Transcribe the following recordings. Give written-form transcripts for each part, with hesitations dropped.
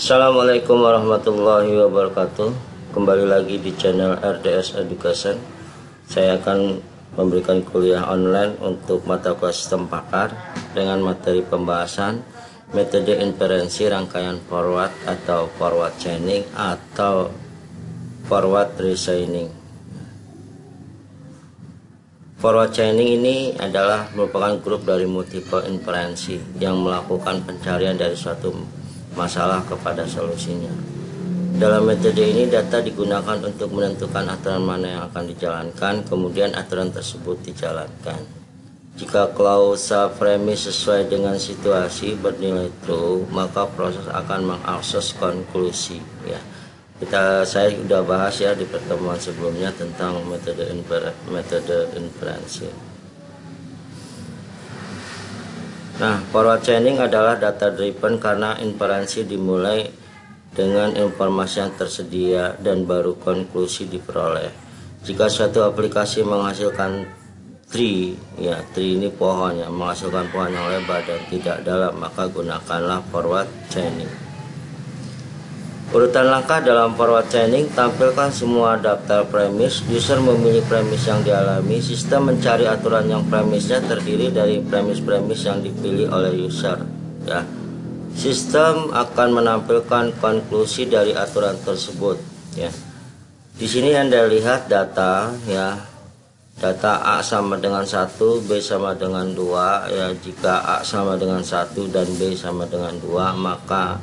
Assalamualaikum warahmatullahi wabarakatuh. Kembali lagi di channel RDS Education. Saya akan memberikan kuliah online untuk mata kelas sistem pakar dengan materi pembahasan metode inferensi rangkaian forward atau forward chaining atau forward reasoning. Forward chaining ini adalah merupakan grup dari multiple inferensi yang melakukan pencarian dari suatu masalah kepada solusinya. Dalam metode ini data digunakan untuk menentukan aturan mana yang akan dijalankan, kemudian aturan tersebut dijalankan. Jika klausa premis sesuai dengan situasi bernilai true, maka proses akan mengakses konklusi. Ya, saya sudah bahas ya di pertemuan sebelumnya tentang metode inferensi. Nah, forward chaining adalah data driven karena inferensi dimulai dengan informasi yang tersedia dan baru konklusi diperoleh. Jika suatu aplikasi menghasilkan tree, ya tree ini pohon yang menghasilkan pohon yang lebar dan tidak dalam, maka gunakanlah forward chaining. Urutan langkah dalam forward chaining: tampilkan semua daftar premis. User memilih premis yang dialami. Sistem mencari aturan yang premisnya terdiri dari premis-premis yang dipilih oleh user. Ya, sistem akan menampilkan konklusi dari aturan tersebut. Ya, di sini Anda lihat data. Ya, data A sama dengan 1, B sama dengan 2. Ya, jika A sama dengan 1 dan B sama dengan 2, maka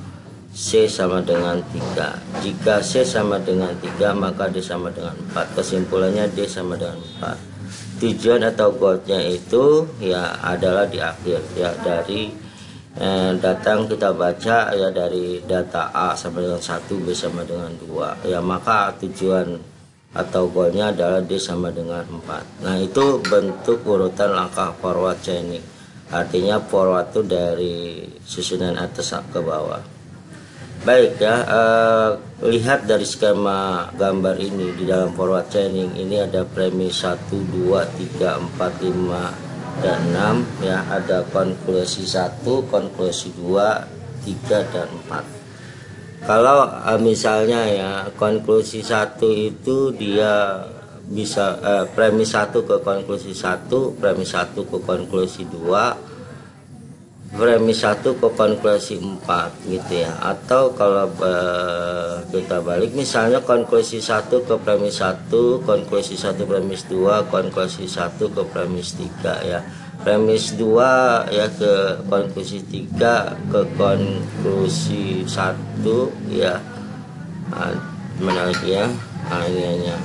C sama dengan 3. Jika C sama dengan 3, maka D sama dengan 4. Kesimpulannya D sama dengan 4. Tujuan atau goalnya itu ya adalah di akhir ya dari data yang kita baca ya, dari data A sama dengan 1, B sama dengan 2. Ya, maka tujuan atau goalnya adalah D sama dengan 4. Nah, itu bentuk urutan langkah forward chaining. Artinya forward itu dari susunan atas ke bawah. Baik ya, lihat dari skema gambar ini. Di dalam forward chaining ini ada premis 1, 2, 3, 4, 5, dan 6 ya. Ada konklusi 1, konklusi 2, 3, dan 4. Kalau misalnya ya konklusi 1 itu dia bisa premis 1 ke konklusi 1, premis 1 ke konklusi 2, premis 1 ke konklusi 4 gitu ya. Atau kalau kita balik, misalnya konklusi 1 ke premis 1, konklusi 1 premis 2, konklusi 1 ke premis 3 ya. Premis 2 ya ke konklusi 3 ke konklusi 1 ya. Mana lagi ya? Ini hanya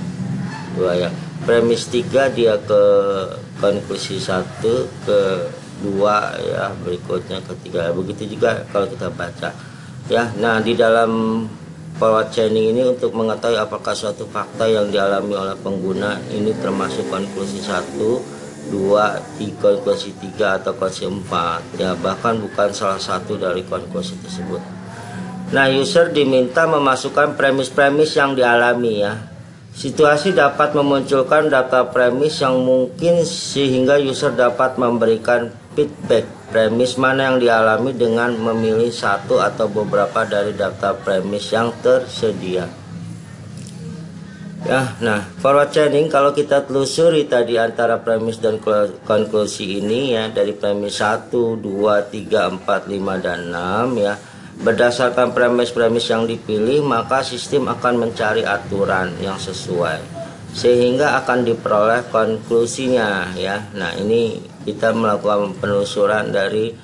2 ya. Premis 3 dia ke konklusi 1 ke 2 ya, berikutnya ketiga. Begitu juga kalau kita baca ya. Nah, di dalam forward chaining ini untuk mengetahui apakah suatu fakta yang dialami oleh pengguna ini termasuk konklusi 1, 2, konklusi 3 atau konklusi 4 ya, bahkan bukan salah satu dari konklusi tersebut. Nah, user diminta memasukkan premis-premis yang dialami ya. Situasi dapat memunculkan data premis yang mungkin sehingga user dapat memberikan feedback premis mana yang dialami dengan memilih satu atau beberapa dari daftar premis yang tersedia. Ya, nah forward chaining kalau kita telusuri tadi antara premis dan konklusi ini ya, dari premis 1, 2, 3, 4, 5, dan 6 ya. Berdasarkan premis-premis yang dipilih, maka sistem akan mencari aturan yang sesuai sehingga akan diperoleh konklusinya ya. Nah, ini kita melakukan penelusuran dari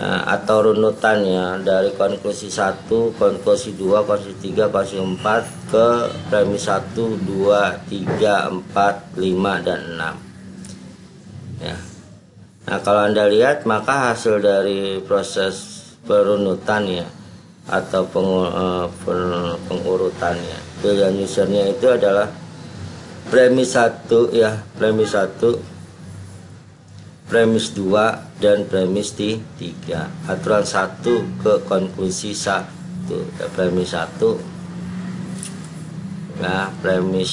atau runutan ya, dari konklusi 1, konklusi 2, konklusi 3, konklusi 4 ke premis 1, 2, 3, 4, 5, dan 6 ya. Nah, kalau Anda lihat, maka hasil dari proses perunutan ya atau pengurutannya, pilihan usernya itu adalah premis 1 ya, premis 1, premis 2, dan premis 3. Aturan 1 ke konklusi 1 ya, premis 1 nah, premis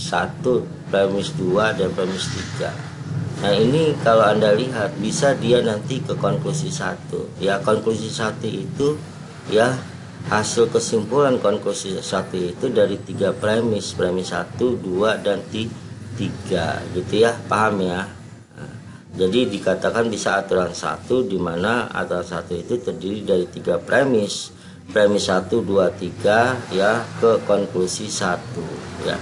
1, premis 2, dan premis 3. Nah, ini kalau Anda lihat bisa dia nanti ke konklusi 1 ya. Konklusi 1 itu ya hasil kesimpulan konklusi 1 itu dari 3 premis 1, 2, dan 3 gitu ya, paham ya. Jadi dikatakan bisa aturan 1 di mana aturan 1 itu terdiri dari 3 premis 1, 2, 3 ya, ke konklusi 1 ya.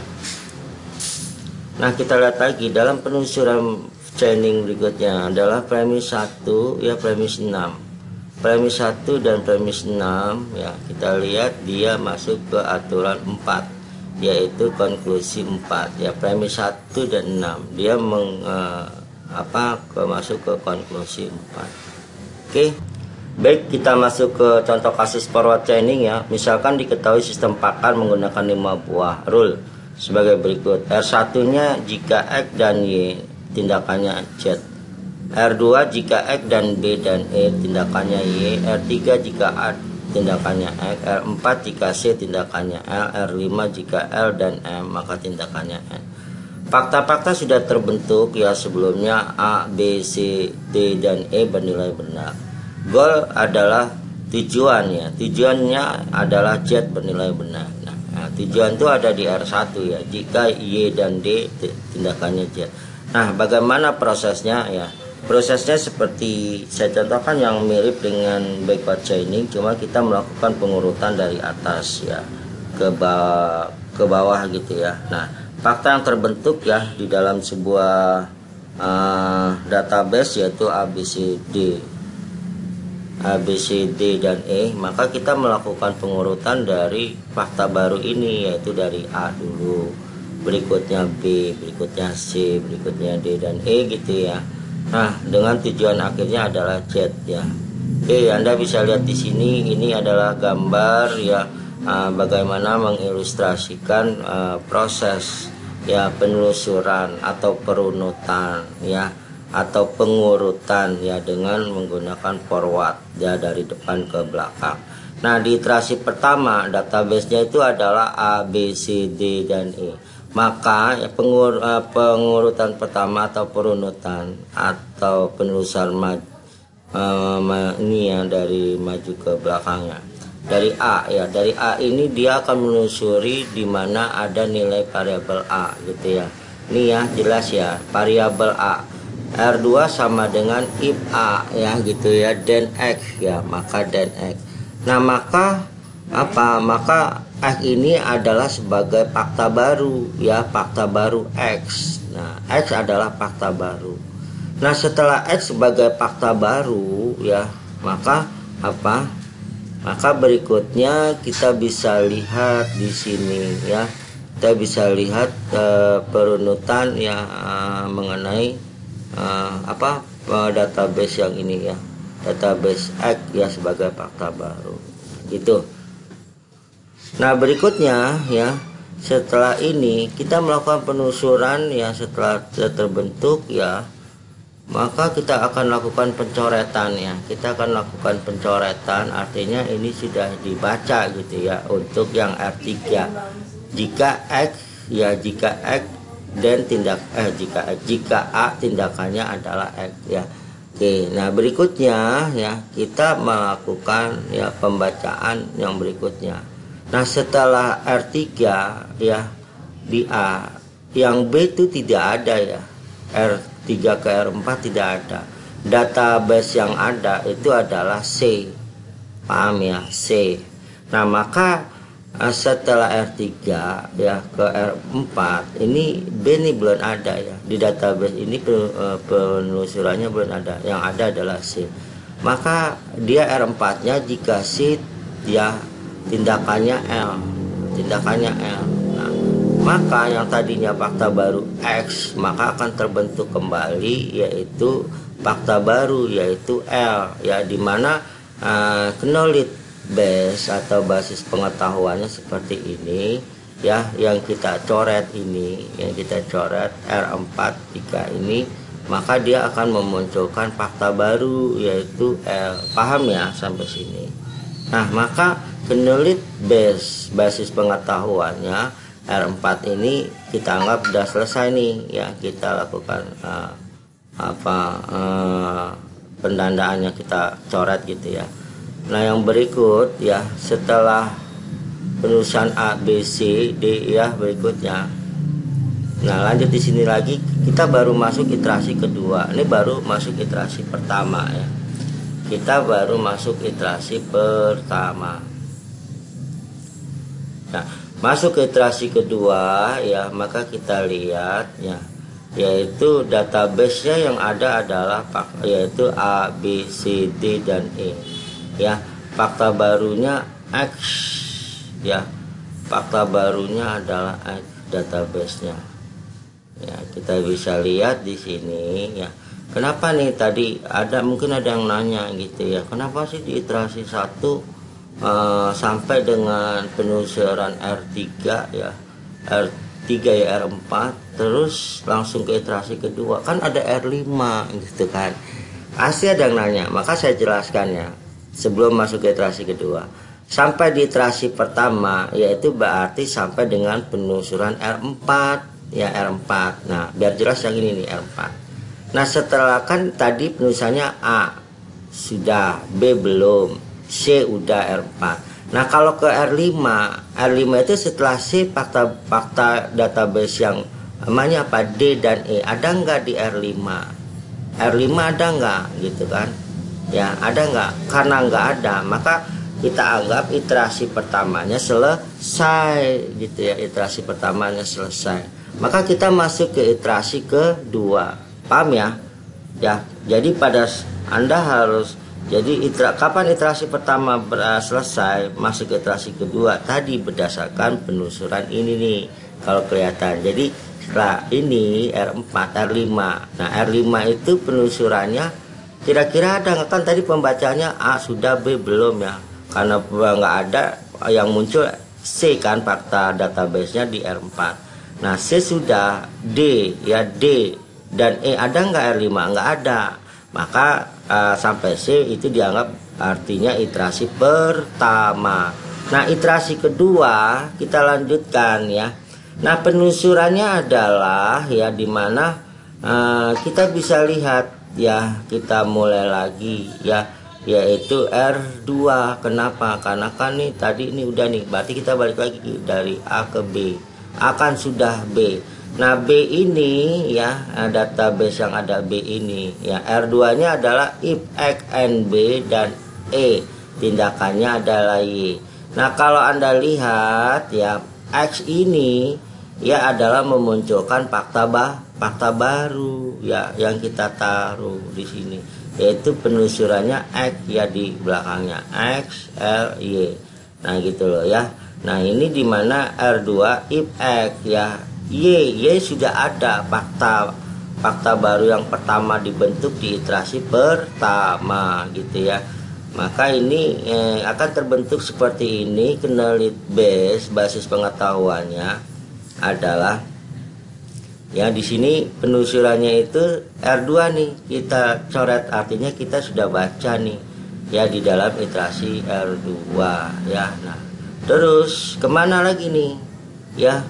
Nah, kita lihat lagi dalam penelusuran chaining berikutnya adalah premis 1 ya, premis 6. Premis 1 dan premis 6 ya, kita lihat dia masuk ke aturan 4 yaitu konklusi 4 ya. Premis 1 dan 6 dia masuk ke konklusi 4. Oke. Baik, kita masuk ke contoh kasus forward chaining ya. Misalkan diketahui sistem pakan menggunakan 5 buah rule sebagai berikut. R1 nya jika X dan Y tindakannya Z, R2 jika X dan B dan E tindakannya Y, R3 jika A tindakannya X, R4 jika C tindakannya L, R5 jika L dan M maka tindakannya N. Fakta-fakta sudah terbentuk ya sebelumnya. A, B, C, D, dan E bernilai benar. Goal adalah tujuan ya. Tujuannya adalah Z bernilai benar. Nah, tujuan itu ada di R1 ya. Jika Y dan D tindakannya Z. Nah, bagaimana prosesnya ya? Prosesnya seperti saya contohkan yang mirip dengan backward chaining, cuma kita melakukan pengurutan dari atas ya ke bawah gitu ya. Nah, fakta yang terbentuk ya di dalam sebuah database yaitu A, B, C, D, dan E, maka kita melakukan pengurutan dari fakta baru ini yaitu dari A dulu, berikutnya B, berikutnya C, berikutnya D dan E gitu ya. Nah, dengan tujuan akhirnya adalah Z ya. Oke, Anda bisa lihat di sini ini adalah gambar ya, bagaimana mengilustrasikan proses ya penelusuran atau perunutan ya atau pengurutan ya dengan menggunakan forward ya dari depan ke belakang. Nah, di iterasi pertama database-nya itu adalah A, B, C, D, dan E. Maka ya, pengurutan pertama atau perunutan atau penelusuran ini ya dari maju ke belakangnya. Dari A ya, dari A ini dia akan menelusuri di mana ada nilai variabel A gitu ya. Ini ya jelas ya, variabel A. R2 sama dengan if A ya gitu ya, then X ya, maka then X. Nah, maka apa? Maka X ini adalah sebagai fakta baru ya, fakta baru X. Nah, X adalah fakta baru. Nah, setelah X sebagai fakta baru ya, maka apa? Maka berikutnya kita bisa lihat di sini ya. Kita bisa lihat perunutan ya mengenai database yang ini ya, database X ya sebagai fakta baru gitu. Nah, berikutnya ya, setelah ini kita melakukan penelusuran ya, setelah terbentuk ya, maka kita akan lakukan pencoretan ya. Kita akan lakukan pencoretan, artinya ini sudah dibaca gitu ya untuk yang R3. Jika X ya, jika X dan jika A tindakannya adalah X ya. Oke, nah berikutnya ya kita melakukan ya pembacaan yang berikutnya. Nah, setelah R3 ya di A, yang B itu tidak ada ya. R3 ke R4 tidak ada. Database yang ada itu adalah C. Paham ya, C. Nah, maka setelah R3 ya ke R4 ini B ini belum ada ya, di database ini penelusurannya belum ada, yang ada adalah C. Maka dia R4 nya jika C ya tindakannya L. Nah, maka yang tadinya fakta baru X maka akan terbentuk kembali yaitu fakta baru yaitu L ya, dimana knowledge base atau basis pengetahuannya seperti ini ya, yang kita coret ini, yang kita coret R4 jika ini, maka dia akan memunculkan fakta baru yaitu L. Paham ya sampai sini? Nah, maka knowledge base basis pengetahuannya R4 ini kita anggap sudah selesai nih ya, kita lakukan pendandaannya, kita coret gitu ya. Nah, yang berikut ya, setelah penulisan A, B, C, D ya berikutnya. Nah, lanjut di sini lagi kita baru masuk iterasi kedua. Ini baru masuk iterasi pertama ya. Kita baru masuk iterasi pertama. Nah, masuk ke iterasi kedua ya, maka kita lihat ya, yaitu database-nya yang ada adalah yaitu A, B, C, D dan E. Ya, fakta barunya X ya. Fakta barunya adalah X database-nya. Ya, kita bisa lihat di sini ya. Kenapa nih tadi mungkin ada yang nanya gitu ya. Kenapa sih di iterasi 1 sampai dengan penelusuran R3 ya, R3 ya, R4 terus langsung ke iterasi kedua, kan ada R5 gitu kan. Pasti ada yang nanya, maka saya jelaskan ya sebelum masuk ke iterasi kedua. Sampai di iterasi pertama yaitu berarti sampai dengan penelusuran R4 ya, R4. Nah, biar jelas yang ini nih R4. Nah, setelah kan tadi penulisannya A sudah, B belum, C udah, R4. Nah, kalau ke R5 itu setelah C fakta database yang namanya apa, D dan E, ada nggak di R5? R5 ada nggak gitu kan? Ya, ada nggak? Karena nggak ada, maka kita anggap iterasi pertamanya selesai gitu ya, iterasi pertamanya selesai. Maka kita masuk ke iterasi kedua. Paham ya? Ya, jadi pada Anda harus jadi kapan iterasi pertama selesai, masuk ke iterasi kedua tadi berdasarkan penelusuran ini nih, kalau kelihatan. Jadi setelah ini R4, R5. Nah, R5 itu penelusurannya kira-kira ada nggak, kan tadi pembacanya A sudah, B belum ya. Karena nggak ada, yang muncul C kan fakta database-nya di R4. Nah, C sudah, D ya, D dan E ada nggak R5? Nggak ada. Maka sampai C itu dianggap artinya iterasi pertama. Nah, iterasi kedua kita lanjutkan ya. Nah, penelusurannya adalah ya, dimana kita bisa lihat ya, kita mulai lagi ya, yaitu R2. Kenapa? Karena kan nih tadi ini udah nih, berarti kita balik lagi dari A ke B. A kan sudah, B. Nah, B ini ya, database yang ada B ini ya, R2 nya adalah if X and B dan E, tindakannya adalah Y. Nah, kalau Anda lihat ya, X ini ya adalah memunculkan fakta baru ya, yang kita taruh di sini, yaitu penelusurannya X ya, di belakangnya X, L, Y. Nah, gitu loh ya. Nah, ini dimana R2 if X ya, Y sudah ada fakta baru yang pertama dibentuk di iterasi pertama gitu ya. Maka ini akan terbentuk seperti ini. Knowledge base, basis pengetahuannya adalah ya, di sini penelusurannya itu R2 nih, kita coret, artinya kita sudah baca nih ya di dalam iterasi R2 ya. Nah, terus kemana lagi nih ya,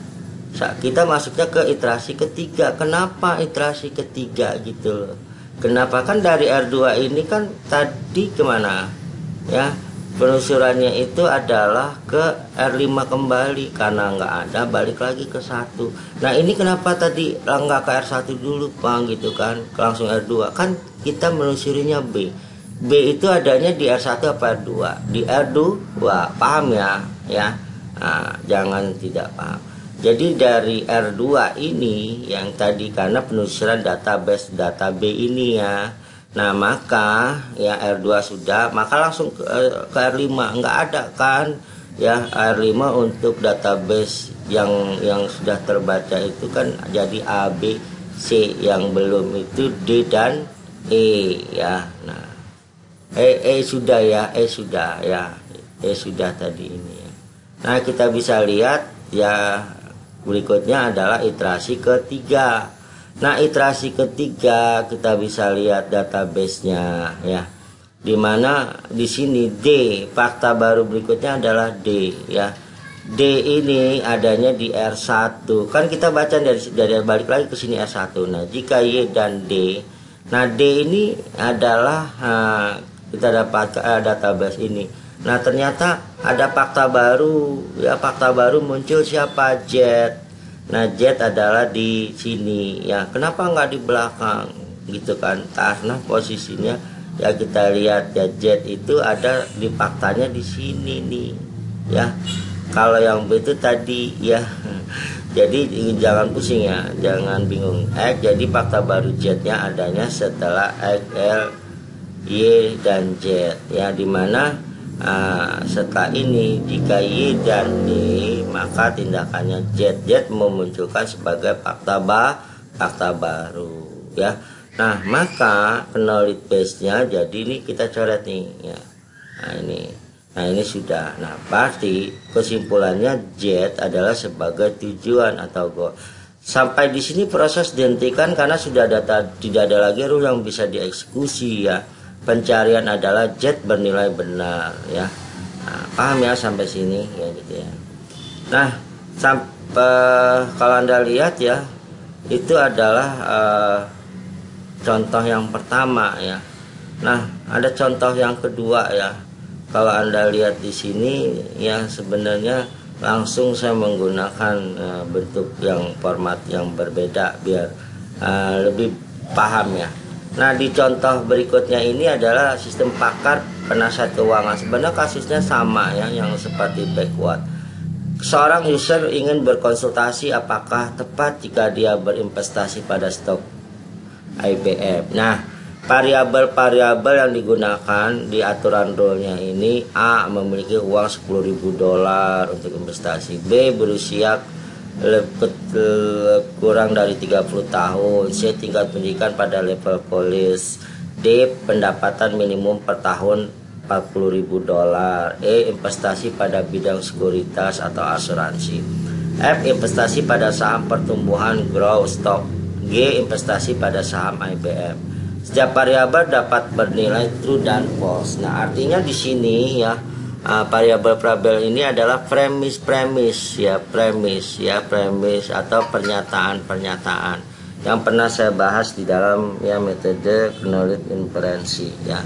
kita masuknya ke iterasi ketiga. Kenapa iterasi ketiga gitu loh? Kenapa? Kan dari R2 ini kan tadi kemana ya, penelusurannya itu adalah ke R5 kembali, karena nggak ada balik lagi ke 1. Nah, ini kenapa tadi nggak ke R1 dulu Bang gitu kan, langsung R2? Kan kita menelusurinya B. B itu adanya di R1 apa R2? Di R2. Paham ya? Ya, nah, jangan tidak paham. Jadi dari R2 ini yang tadi, karena penelusuran database data B ini ya. Nah, maka ya R2 sudah, maka langsung ke R5. Nggak ada kan ya, R5 untuk database yang sudah terbaca itu kan jadi A, B, C, yang belum itu D dan E ya. Nah, E sudah ya, E sudah ya, E sudah tadi ini ya. Nah, kita bisa lihat ya, berikutnya adalah iterasi ketiga. Nah, iterasi ketiga kita bisa lihat database-nya ya. Dimana di sini D, fakta baru berikutnya adalah D ya. D ini adanya di R1. Kan kita baca dari balik lagi ke sini R1. Nah, jika Y dan D. Nah, D ini adalah kita dapat database ini. Nah ternyata ada fakta baru, ya fakta baru muncul siapa? Jet. Nah Jet adalah di sini, ya kenapa nggak di belakang gitu kan? Karena posisinya ya kita lihat ya, Jet itu ada di faktanya di sini nih, ya. Kalau yang B itu tadi ya. Jadi jangan pusing ya, jangan bingung. Jadi fakta baru Jet-nya adanya setelah X, L, Y dan Z, ya, dimana setelah ini jika Y dan D maka tindakannya Z memunculkan sebagai fakta baru, ya. Nah maka knowledge base-nya jadi ini kita coret nih, ya. Nah ini sudah. Nah berarti kesimpulannya Z adalah sebagai tujuan atau goal. Sampai di sini proses dihentikan karena sudah tidak ada lagi rule yang bisa dieksekusi, ya. Pencarian adalah Z bernilai benar, ya. Nah, paham ya sampai sini, ya gitu ya. Nah sampai kalau Anda lihat ya, itu adalah contoh yang pertama, ya. Nah ada contoh yang kedua, ya. Kalau Anda lihat di sini ya, sebenarnya langsung saya menggunakan bentuk yang format yang berbeda biar lebih paham, ya. Nah di contoh berikutnya ini adalah sistem pakar penasihat keuangan. Sebenarnya kasusnya sama, ya, yang seperti backward. Seorang user ingin berkonsultasi apakah tepat jika dia berinvestasi pada stok IBM. Nah variabel-variabel yang digunakan di aturan rule-nya ini: A memiliki uang $10.000 untuk investasi, B berusia kurang dari 30 tahun, C tingkat pendidikan pada level college, D pendapatan minimum per tahun $40.000, E investasi pada bidang sekuritas atau asuransi, F investasi pada saham pertumbuhan growth stock, G investasi pada saham IBM. Setiap variabel dapat bernilai true dan false. Nah artinya di sini ya, variabel-variabel ini adalah premis atau pernyataan-pernyataan yang pernah saya bahas di dalam ya metode knowledge inferensi, ya.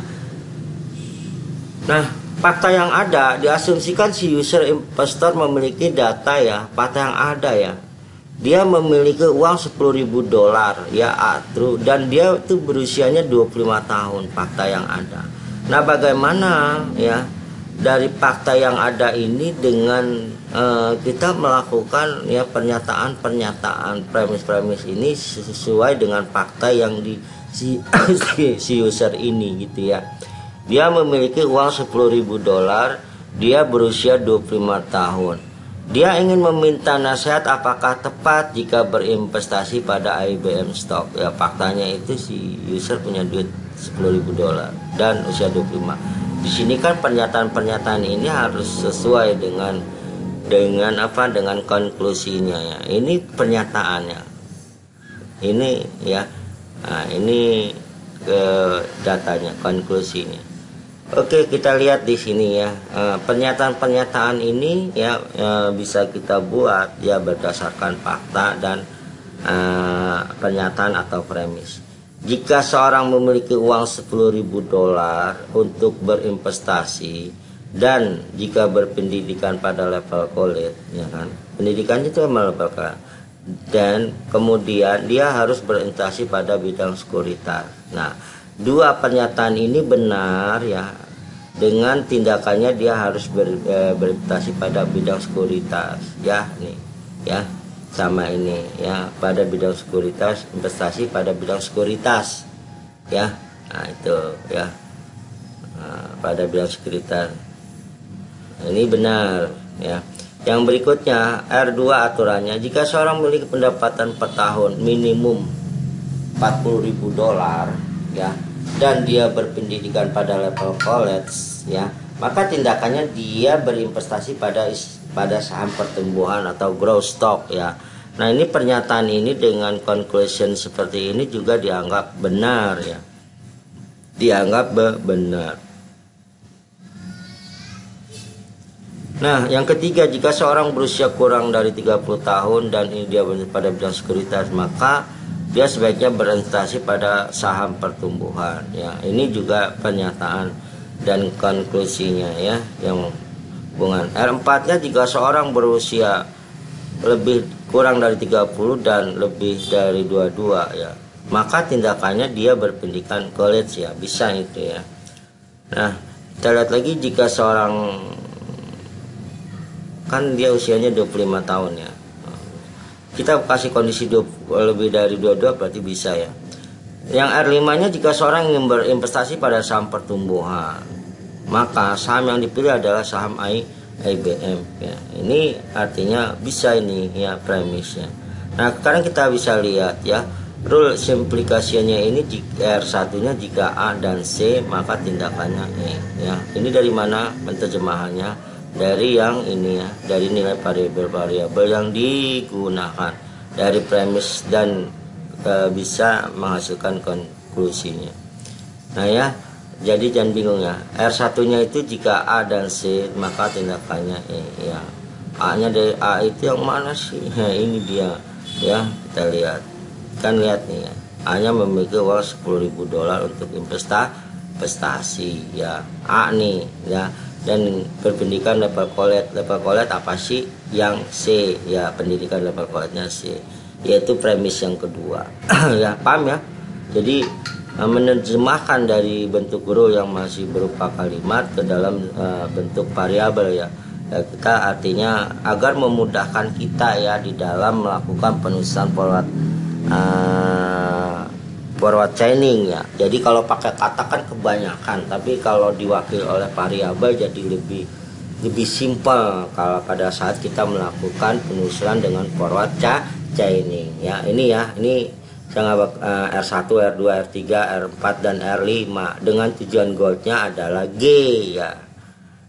Nah fakta yang ada diasumsikan si user investor memiliki data, ya. Fakta yang ada, ya, dia memiliki uang $10.000, ya, true, dan dia itu berusianya 25 tahun. Fakta yang ada. Nah bagaimana, ya, dari fakta yang ada ini dengan kita melakukan ya pernyataan premis ini sesuai dengan fakta yang di si user ini, gitu ya. Dia memiliki uang $10.000, dia berusia 25 tahun. Dia ingin meminta nasihat apakah tepat jika berinvestasi pada IBM stock. Ya faktanya itu si user punya duit $10.000 dan usia 25. Di sini kan pernyataan-pernyataan ini harus sesuai dengan konklusinya, ya. Ini pernyataannya. Ini, ya. Nah, ini datanya, konklusinya. Oke, kita lihat di sini, ya. Pernyataan-pernyataan ini ya bisa kita buat ya berdasarkan fakta dan pernyataan atau premis. Jika seorang memiliki uang $10.000 untuk berinvestasi dan jika berpendidikan pada level college, ya kan, pendidikannya itu level college, dan kemudian dia harus berinvestasi pada bidang sekuritas. Nah, dua pernyataan ini benar, ya. Dengan tindakannya dia harus berinvestasi pada bidang sekuritas, ya, nih, ya, sama ini, ya, pada bidang sekuritas, investasi pada bidang sekuritas, ya. Nah itu, ya, pada bidang sekuritas. Ini benar, ya. Yang berikutnya R2 aturannya, jika seorang memiliki pendapatan per tahun minimum $40.000, ya, dan dia berpendidikan pada level college, ya, maka tindakannya dia berinvestasi pada saham pertumbuhan atau growth stock, ya. Nah ini pernyataan ini dengan conclusion seperti ini juga dianggap benar, ya, dianggap benar. Nah yang ketiga, jika seorang berusia kurang dari 30 tahun dan ini dia pada bidang sekuritas, maka dia sebaiknya berinvestasi pada saham pertumbuhan, ya. Ini juga pernyataan dan konklusinya ya, yang hubungan. R4-nya jika seorang berusia lebih kurang dari 30 dan lebih dari 22 ya, maka tindakannya dia berpendidikan college ya, bisa itu ya. Nah, kita lihat lagi jika seorang, kan dia usianya 25 tahun ya, kita kasih kondisi lebih dari 22 berarti bisa ya. Yang R5 nya jika seorang ingin berinvestasi pada saham pertumbuhan, maka saham yang dipilih adalah saham IBM ya. Ini artinya bisa ini ya premisnya. Nah sekarang kita bisa lihat ya, rule simplifikasinya ini R1 nya jika A dan C maka tindakannya E ya. Ini dari mana penerjemahannya? Dari yang ini ya, dari nilai variabel yang digunakan dari premis dan bisa menghasilkan konklusinya. Nah ya, jadi jangan bingung ya. R1 nya itu jika A dan C maka tindakannya E ya. A nya dari A itu yang mana sih? Nah, ini dia ya, kita lihat kan, lihat nih ya, A nya memiliki uang $10.000 untuk investasi ya, A nih ya, dan berpendidikan level college apa sih? Yang C ya, pendidikan level college-nya C, yaitu premis yang kedua. Ya paham ya. Jadi menerjemahkan dari bentuk rule yang masih berupa kalimat ke dalam bentuk variabel ya. Kita artinya agar memudahkan kita ya di dalam melakukan penulisan forward chaining ya. Jadi kalau pakai kata kan kebanyakan, tapi kalau diwakili oleh variabel jadi lebih simpel kalau pada saat kita melakukan penulisan dengan forward chaining ya. Ini ya, ini R1, R2, R3, R4 dan R5 dengan tujuan goalnya adalah G ya.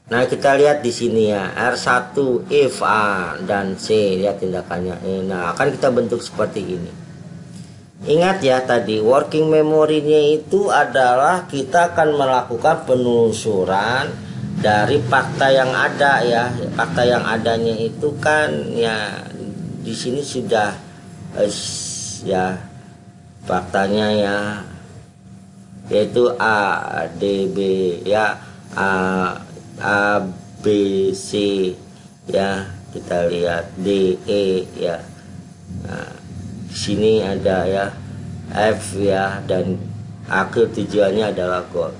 Nah kita lihat di sini ya, R1 if A dan C ya tindakannya. Nah akan kita bentuk seperti ini. Ingat ya tadi working memory-nya itu adalah kita akan melakukan penelusuran dari fakta yang ada ya. Fakta yang adanya itu kan ya di sini sudah ya faktanya ya, yaitu A, D, B ya, A, B, C ya, kita lihat D, E ya. Nah, sini ada ya F ya, dan akhir tujuannya adalah goal.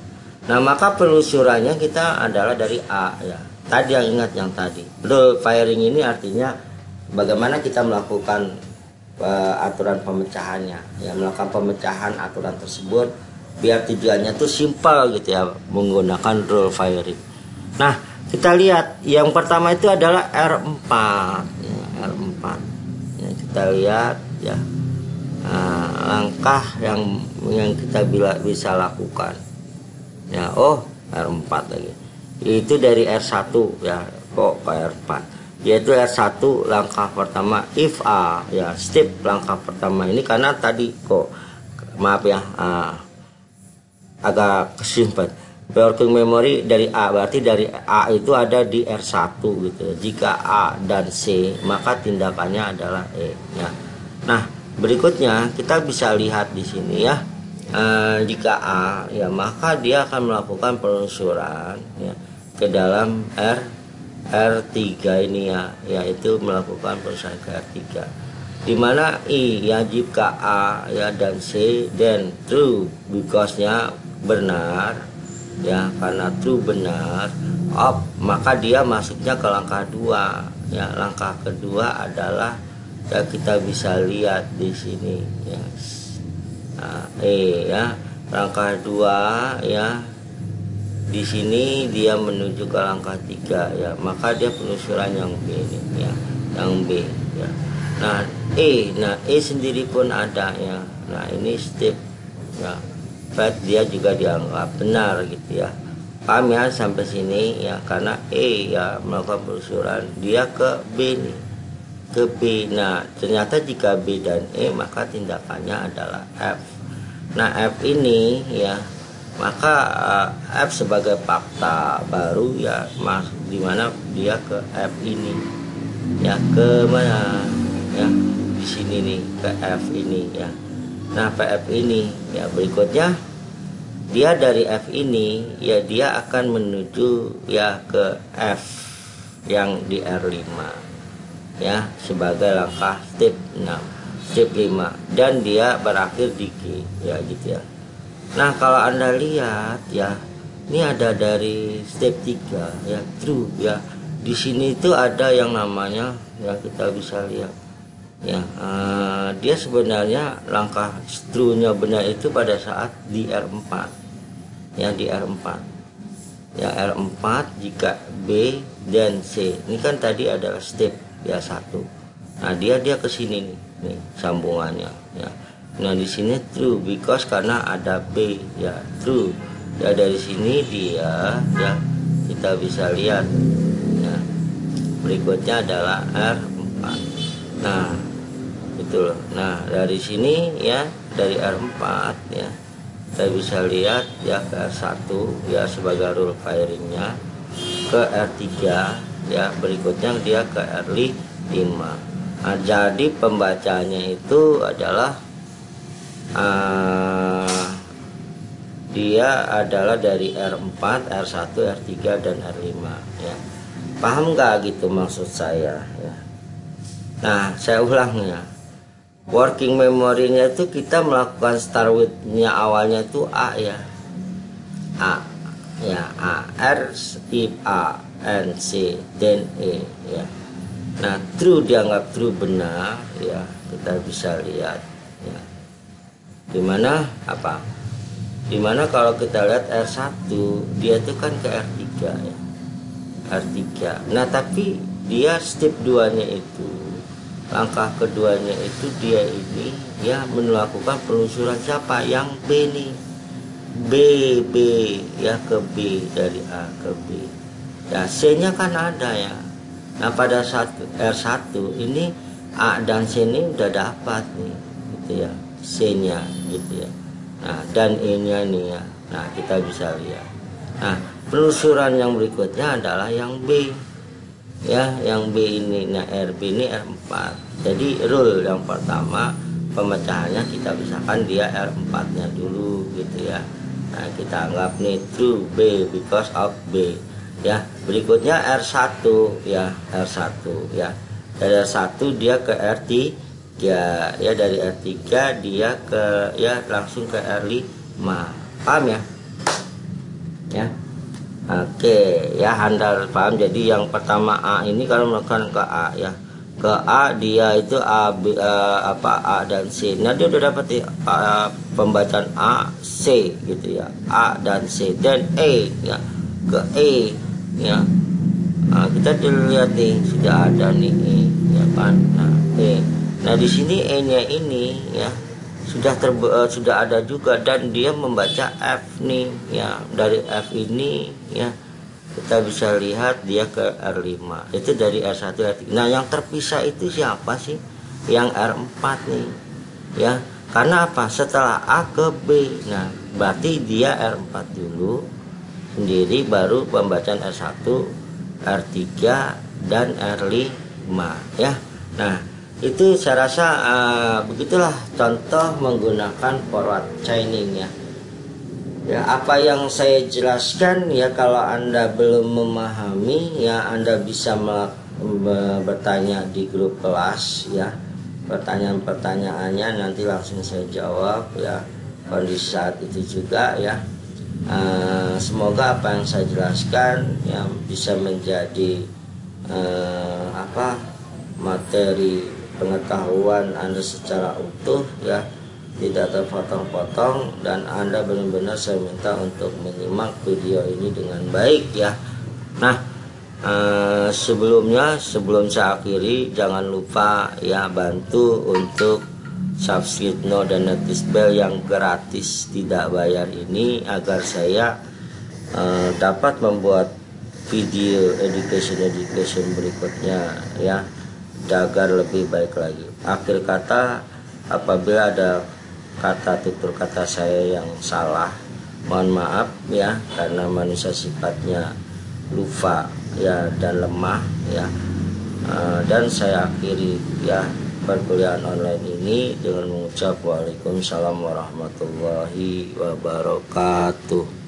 Nah maka penelusurannya kita adalah dari A ya. Tadi yang ingat yang tadi rule firing ini artinya bagaimana kita melakukan aturan pemecahannya ya, melakukan pemecahan aturan tersebut biar tujuannya tuh simpel gitu ya, menggunakan rule firing. Nah kita lihat yang pertama itu adalah R4 ya, R4 ya, kita lihat ya, langkah yang kita bisa lakukan ya. Oh R4 lagi itu dari R1 ya, kok ke R4, yaitu R1 langkah pertama if A ya, step langkah pertama ini karena tadi kok maaf ya agak kesimpan. Working memory dari A berarti dari A itu ada di R1 gitu. Jika A dan C maka tindakannya adalah E ya. Nah berikutnya kita bisa lihat di sini ya, jika A ya maka dia akan melakukan penelusuran ya ke dalam R3 ini ya, yaitu melakukan penelusuran ke R3, dimana I ya jika A ya dan C dan true because nya benar ya, karena true benar of maka dia masuknya ke langkah 2 ya. Langkah kedua adalah ya, kita bisa lihat di sini ya, ya langkah 2 ya, di sini dia menuju ke langkah 3 ya, maka dia penelusuran yang B ini ya, yang B ya. Nah E sendiri pun ada ya. Nah ini step ya, dia juga dianggap benar gitu ya. Paham ya sampai sini ya, karena E ya melakukan penelusuran dia ke B nih, ke B. Nah ternyata jika B dan E maka tindakannya adalah F. Nah F ini ya, maka F sebagai fakta baru ya, dimana dia ke F ini ya, ke mana ya, di sini nih ke F ini ya. Nah PF ini ya berikutnya dia dari F ini ya dia akan menuju ya ke F yang di R5 ya sebagai langkah step 6, step 5, dan dia berakhir di G ya gitu ya. Nah kalau Anda lihat ya, ini ada dari step 3 ya, true ya. Di sini itu ada yang namanya ya, kita bisa lihat ya, dia sebenarnya langkah true-nya benar itu pada saat di R4 ya, di R4 ya, R4 jika B dan C ini kan tadi adalah step ya 1. Nah dia ke sini nih sambungannya ya. Nah di sini true because karena ada B ya, true ya. Dari sini dia ya, kita bisa lihat ya, berikutnya adalah R4. Nah itu loh. Nah dari sini ya, dari R4 ya kita bisa lihat ya ke R1 ya sebagai rule firingnya, ke R3 ya, berikutnya dia ke R5. Nah, jadi pembacanya itu adalah dia adalah dari R4, R1, R3 dan R5 ya. Paham nggak gitu maksud saya ya? Nah saya ulang ya, working memory-nya itu kita melakukan start with-nya awalnya itu A ya, A ya, A, R, if A, N, C, then E ya. Nah true dianggap true benar ya, kita bisa lihat ya. Dimana apa? Dimana kalau kita lihat R1 dia itu kan ke R3 ya, R3. Nah tapi dia step 2 nya itu, langkah keduanya itu dia ini ya melakukan penelusuran siapa? Yang B nih, B ya, ke B, dari A ke B ya. C nya kan ada ya. Nah pada saat R1 ini A dan C ini udah dapat nih gitu ya, C nya gitu ya. Nah dan E nya nih ya. Nah kita bisa lihat. Nah penelusuran yang berikutnya adalah yang B ya, yang B ini. Nah RB ini R4. Jadi rule yang pertama pemecahannya kita pisahkan dia R4 nya dulu gitu ya. Nah kita anggap nih true B because of B ya. Berikutnya R1 ya, R1 ya, dari R1 dia ke R3 ya, dari R3 dia ke ya langsung ke R5. Paham ya? Ya. Oke ya, Anda paham. Jadi yang pertama A ini kalau melakukan ke A ya, ke A dia itu A, B, A dan C. Nah dia udah dapat pembacaan A, C gitu ya, A dan C, dan E ya, ke E ya. Nah, kita dilihat nih sudah ada nih E ya kan. Nah E, nah di sini E nya ini ya sudah ada juga, dan dia membaca F nih ya. Dari F ini ya kita bisa lihat dia ke R5 itu dari R1 R3. Nah yang terpisah itu siapa sih? Yang R4 nih ya. Karena apa? Setelah A ke B. Nah berarti dia R4 dulu sendiri, baru pembacaan R1, R3 dan R5 ya. Nah itu saya rasa begitulah contoh menggunakan forward chaining ya. Ya apa yang saya jelaskan ya, kalau Anda belum memahami ya Anda bisa bertanya di grup kelas ya. Pertanyaan-pertanyaannya nanti langsung saya jawab ya, kondisi saat itu juga ya. Semoga apa yang saya jelaskan yang bisa menjadi materi pengetahuan Anda secara utuh ya, tidak terpotong-potong, dan Anda benar-benar saya minta untuk menyimak video ini dengan baik ya. Nah sebelum saya akhiri, jangan lupa ya bantu untuk subscribe dan notice bell yang gratis tidak bayar ini, agar saya dapat membuat video education berikutnya ya, agar lebih baik lagi. Akhir kata, apabila ada kata tutur kata saya yang salah, mohon maaf ya, karena manusia sifatnya lupa ya dan lemah ya. Dan saya akhiri ya, perkuliahan online ini dengan mengucap waalaikumsalam warahmatullahi wabarakatuh.